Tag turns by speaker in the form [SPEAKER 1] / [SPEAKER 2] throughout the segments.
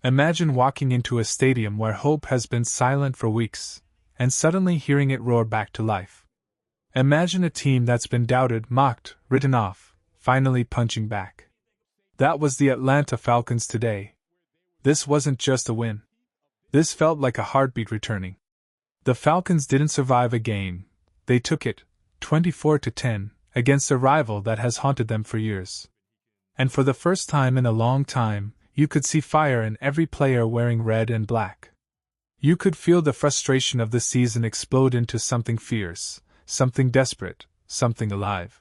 [SPEAKER 1] Imagine walking into a stadium where hope has been silent for weeks, and suddenly hearing it roar back to life. Imagine a team that's been doubted, mocked, written off, finally punching back. That was the Atlanta Falcons today. This wasn't just a win. This felt like a heartbeat returning. The Falcons didn't survive a game. They took it, 24-10, against a rival that has haunted them for years. And for the first time in a long time, you could see fire in every player wearing red and black. You could feel the frustration of the season explode into something fierce, something desperate, something alive.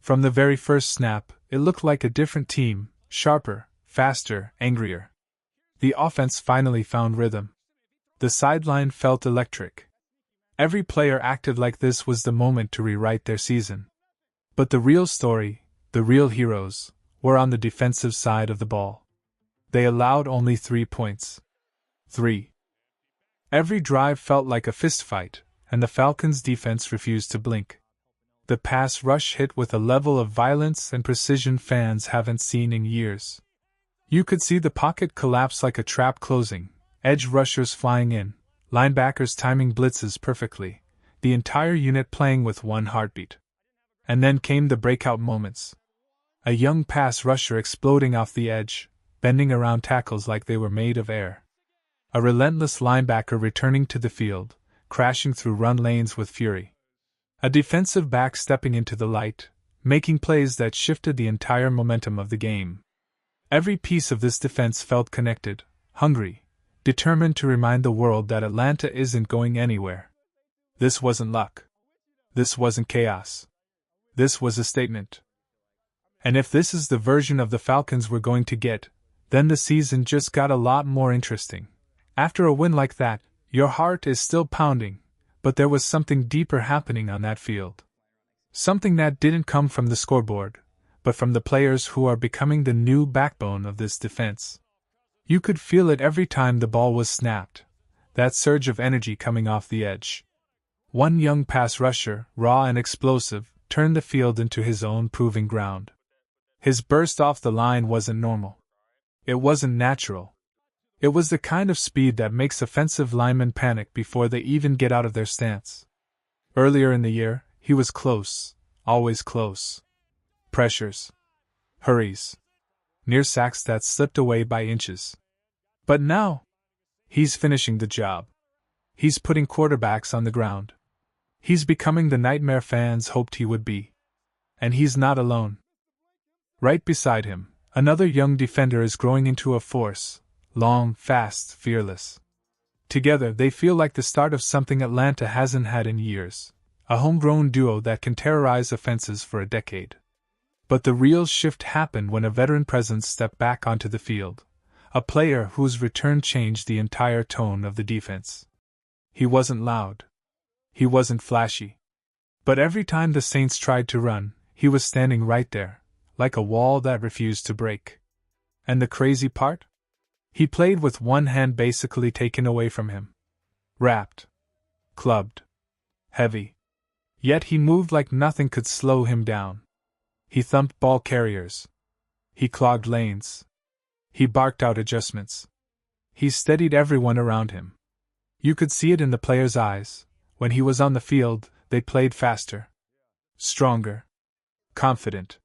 [SPEAKER 1] From the very first snap, it looked like a different team, sharper, faster, angrier. The offense finally found rhythm. The sideline felt electric. Every player acted like this was the moment to rewrite their season. But the real story, the real heroes, were on the defensive side of the ball. They allowed only 3 points. 3. Every drive felt like a fistfight, and the Falcons' defense refused to blink. The pass rush hit with a level of violence and precision fans haven't seen in years. You could see the pocket collapse like a trap closing, edge rushers flying in, linebackers timing blitzes perfectly, the entire unit playing with one heartbeat. And then came the breakout moments. A young pass rusher exploding off the edge, bending around tackles like they were made of air. A relentless linebacker returning to the field, crashing through run lanes with fury. A defensive back stepping into the light, making plays that shifted the entire momentum of the game. Every piece of this defense felt connected, hungry, determined to remind the world that Atlanta isn't going anywhere. This wasn't luck. This wasn't chaos. This was a statement. And if this is the version of the Falcons we're going to get, then the season just got a lot more interesting. After a win like that, your heart is still pounding, but there was something deeper happening on that field. Something that didn't come from the scoreboard, but from the players who are becoming the new backbone of this defense. You could feel it every time the ball was snapped, that surge of energy coming off the edge. One young pass rusher, raw and explosive, turned the field into his own proving ground. His burst off the line wasn't normal. It wasn't natural. It was the kind of speed that makes offensive linemen panic before they even get out of their stance. Earlier in the year, he was close, always close. Pressures. Hurries. Near sacks that slipped away by inches. But now, he's finishing the job. He's putting quarterbacks on the ground. He's becoming the nightmare fans hoped he would be. And he's not alone. Right beside him, another young defender is growing into a force, long, fast, fearless. Together they feel like the start of something Atlanta hasn't had in years, a homegrown duo that can terrorize offenses for a decade. But the real shift happened when a veteran presence stepped back onto the field, a player whose return changed the entire tone of the defense. He wasn't loud. He wasn't flashy. But every time the Saints tried to run, he was standing right there, like a wall that refused to break. And the crazy part? He played with one hand basically taken away from him. Wrapped. Clubbed. Heavy. Yet he moved like nothing could slow him down. He thumped ball carriers. He clogged lanes. He barked out adjustments. He steadied everyone around him. You could see it in the players' eyes. When he was on the field, they played faster. Stronger. Confident.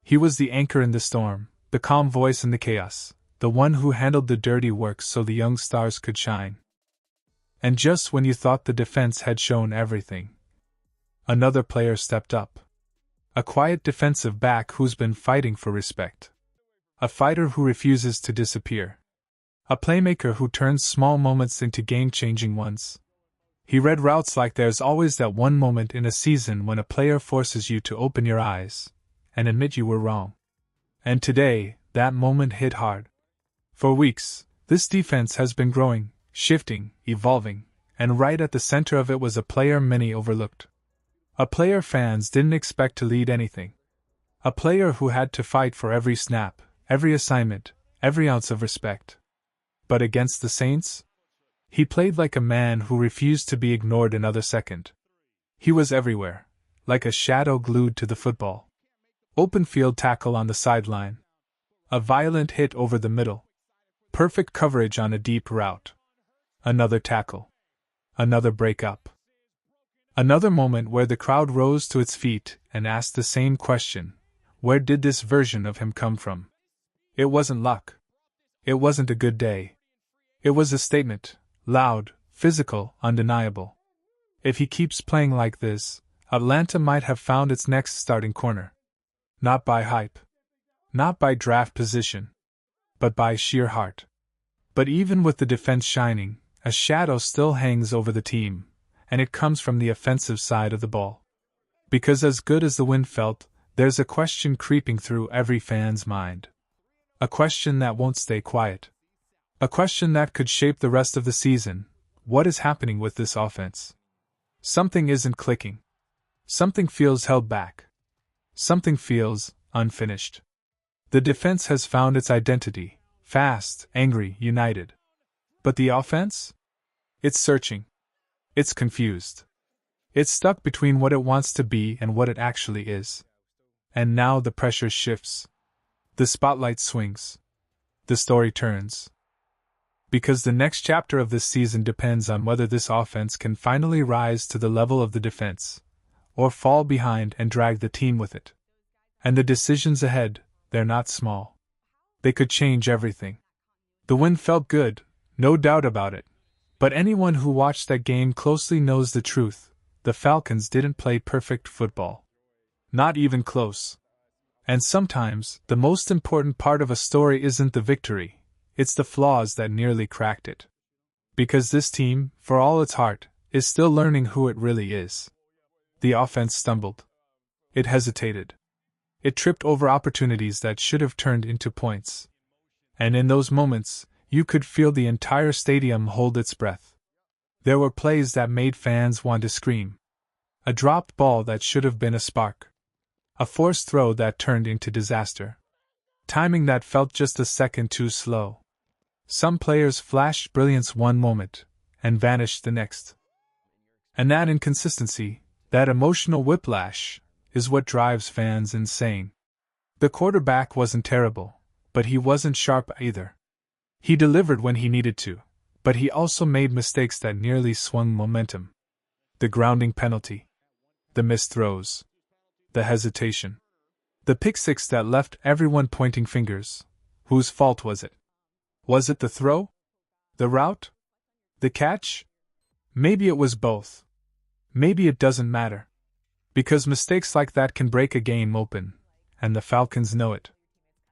[SPEAKER 1] He was the anchor in the storm, the calm voice in the chaos, the one who handled the dirty work so the young stars could shine. And just when you thought the defense had shown everything, another player stepped up. A quiet defensive back who's been fighting for respect. A fighter who refuses to disappear. A playmaker who turns small moments into game-changing ones. He read routes like there's always that one moment in a season when a player forces you to open your eyes and admit you were wrong. And today, that moment hit hard. For weeks, this defense has been growing, shifting, evolving, and right at the center of it was a player many overlooked. A player fans didn't expect to lead anything. A player who had to fight for every snap, every assignment, every ounce of respect. But against the Saints? He played like a man who refused to be ignored another second. He was everywhere, like a shadow glued to the football. Open field tackle on the sideline. A violent hit over the middle. Perfect coverage on a deep route. Another tackle. Another break up. Another moment where the crowd rose to its feet and asked the same question: where did this version of him come from? It wasn't luck. It wasn't a good day. It was a statement, loud, physical, undeniable. If he keeps playing like this, Atlanta might have found its next starting corner. Not by hype. Not by draft position. But by sheer heart. But even with the defense shining, a shadow still hangs over the team, and it comes from the offensive side of the ball. Because as good as the win felt, there's a question creeping through every fan's mind. A question that won't stay quiet. A question that could shape the rest of the season: what is happening with this offense? Something isn't clicking. Something feels held back. Something feels unfinished. The defense has found its identity: fast, angry, united. But the offense? It's searching. It's confused. It's stuck between what it wants to be and what it actually is. And now the pressure shifts. The spotlight swings. The story turns. Because the next chapter of this season depends on whether this offense can finally rise to the level of the defense, or fall behind and drag the team with it. And the decisions ahead, they're not small. They could change everything. The win felt good, no doubt about it. But anyone who watched that game closely knows the truth: the Falcons didn't play perfect football. Not even close. And sometimes, the most important part of a story isn't the victory, it's the flaws that nearly cracked it. Because this team, for all its heart, is still learning who it really is. The offense stumbled. It hesitated. It tripped over opportunities that should have turned into points. And in those moments, you could feel the entire stadium hold its breath. There were plays that made fans want to scream. A dropped ball that should have been a spark. A forced throw that turned into disaster. Timing that felt just a second too slow. Some players flashed brilliance one moment, and vanished the next. And that inconsistency, that emotional whiplash, is what drives fans insane. The quarterback wasn't terrible, but he wasn't sharp either. He delivered when he needed to, but he also made mistakes that nearly swung momentum. The grounding penalty. The missed throws. The hesitation. The pick six that left everyone pointing fingers. Whose fault was it? Was it the throw? The route? The catch? Maybe it was both. Maybe it doesn't matter. Because mistakes like that can break a game open, and the Falcons know it.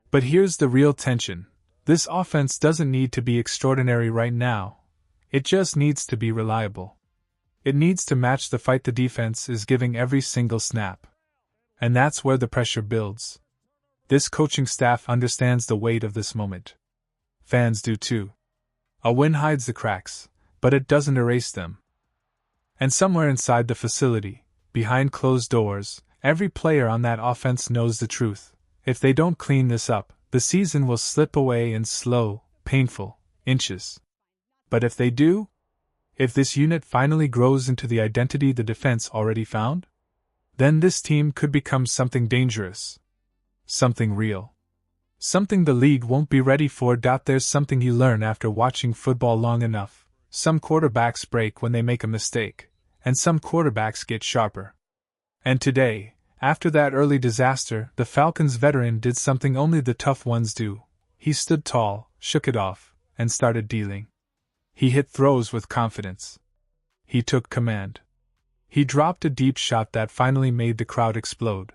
[SPEAKER 1] But here's the real tension. This offense doesn't need to be extraordinary right now. It just needs to be reliable. It needs to match the fight the defense is giving every single snap. And that's where the pressure builds. This coaching staff understands the weight of this moment. Fans do too. A win hides the cracks, but it doesn't erase them. And somewhere inside the facility, behind closed doors, every player on that offense knows the truth. If they don't clean this up, the season will slip away in slow, painful inches. But if they do, if this unit finally grows into the identity the defense already found, then this team could become something dangerous. Something real. Something the league won't be ready for. There's something you learn after watching football long enough. Some quarterbacks break when they make a mistake, and some quarterbacks get sharper. And today, after that early disaster, the Falcons veteran did something only the tough ones do. He stood tall, shook it off, and started dealing. He hit throws with confidence. He took command. He dropped a deep shot that finally made the crowd explode.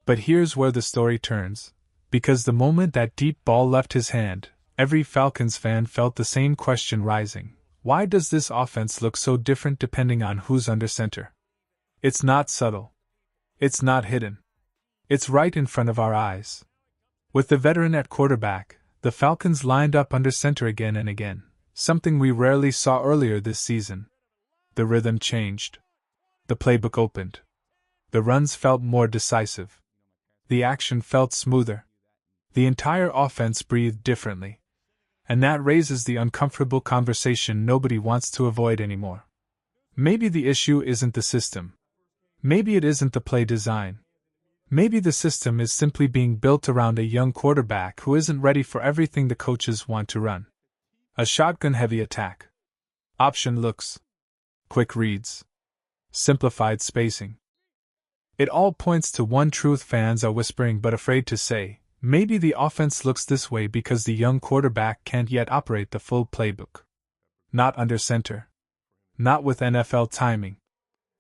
[SPEAKER 1] But here's where the story turns. Because the moment that deep ball left his hand, every Falcons fan felt the same question rising. Why does this offense look so different depending on who's under center? It's not subtle. It's not hidden. It's right in front of our eyes. With the veteran at quarterback, the Falcons lined up under center again and again, something we rarely saw earlier this season. The rhythm changed. The playbook opened. The runs felt more decisive. The action felt smoother. The entire offense breathed differently. And that raises the uncomfortable conversation nobody wants to avoid anymore. Maybe the issue isn't the system. Maybe it isn't the play design. Maybe the system is simply being built around a young quarterback who isn't ready for everything the coaches want to run. A shotgun-heavy attack. Option looks. Quick reads. Simplified spacing. It all points to one truth fans are whispering but afraid to say. Maybe the offense looks this way because the young quarterback can't yet operate the full playbook. Not under center. Not with NFL timing.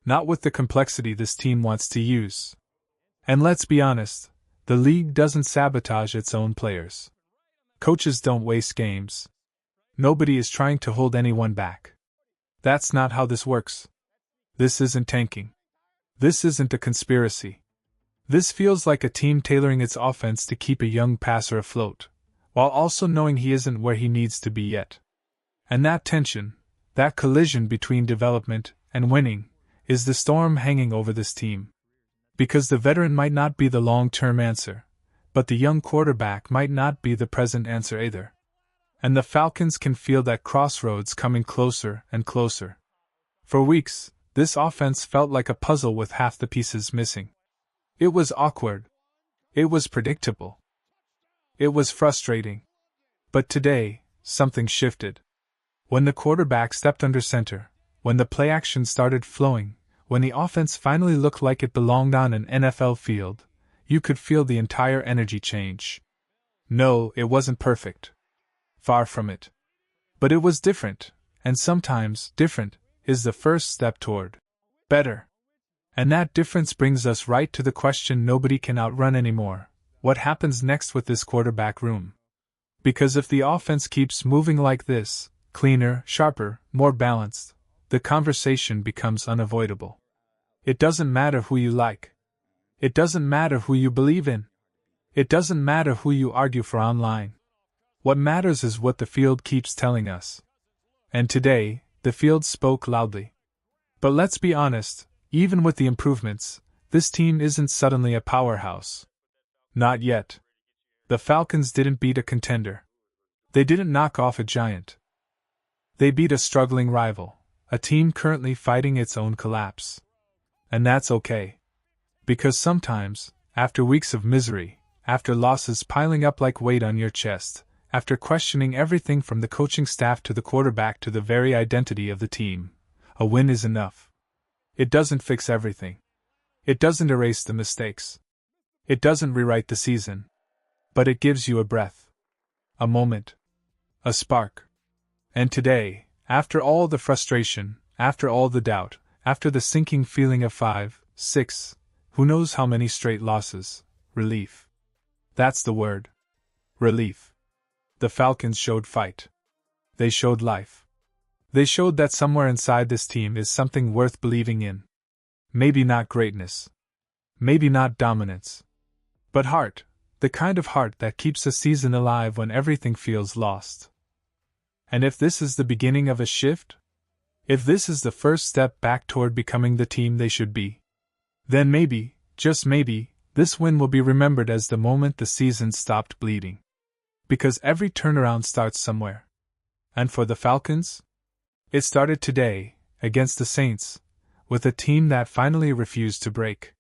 [SPEAKER 1] Not with the complexity this team wants to use. And let's be honest, the league doesn't sabotage its own players. Coaches don't waste games. Nobody is trying to hold anyone back. That's not how this works. This isn't tanking. This isn't a conspiracy. This feels like a team tailoring its offense to keep a young passer afloat, while also knowing he isn't where he needs to be yet. And that tension, that collision between development and winning, is the storm hanging over this team. Because the veteran might not be the long-term answer, but the young quarterback might not be the present answer either. And the Falcons can feel that crossroads coming closer and closer. For weeks, this offense felt like a puzzle with half the pieces missing. It was awkward. It was predictable. It was frustrating. But today, something shifted. When the quarterback stepped under center, when the play action started flowing, when the offense finally looked like it belonged on an NFL field, you could feel the entire energy change. No, it wasn't perfect. Far from it. But it was different, and sometimes different is the first step toward better. And that difference brings us right to the question nobody can outrun anymore. What happens next with this quarterback room? Because if the offense keeps moving like this, cleaner, sharper, more balanced, the conversation becomes unavoidable. It doesn't matter who you like. It doesn't matter who you believe in. It doesn't matter who you argue for online. What matters is what the field keeps telling us. And today, the field spoke loudly. But let's be honest, even with the improvements, this team isn't suddenly a powerhouse. Not yet. The Falcons didn't beat a contender. They didn't knock off a giant. They beat a struggling rival, a team currently fighting its own collapse. And that's okay. Because sometimes, after weeks of misery, after losses piling up like weight on your chest, after questioning everything from the coaching staff to the quarterback to the very identity of the team, a win is enough. It doesn't fix everything. It doesn't erase the mistakes. It doesn't rewrite the season. But it gives you a breath. A moment. A spark. And today, after all the frustration, after all the doubt, after the sinking feeling of 5, 6, who knows how many straight losses, relief. That's the word. Relief. The Falcons showed fight. They showed life. They showed that somewhere inside this team is something worth believing in. Maybe not greatness. Maybe not dominance. But heart, the kind of heart that keeps a season alive when everything feels lost. And if this is the beginning of a shift, if this is the first step back toward becoming the team they should be, then maybe, just maybe, this win will be remembered as the moment the season stopped bleeding. Because every turnaround starts somewhere. And for the Falcons? It started today, against the Saints, with a team that finally refused to break.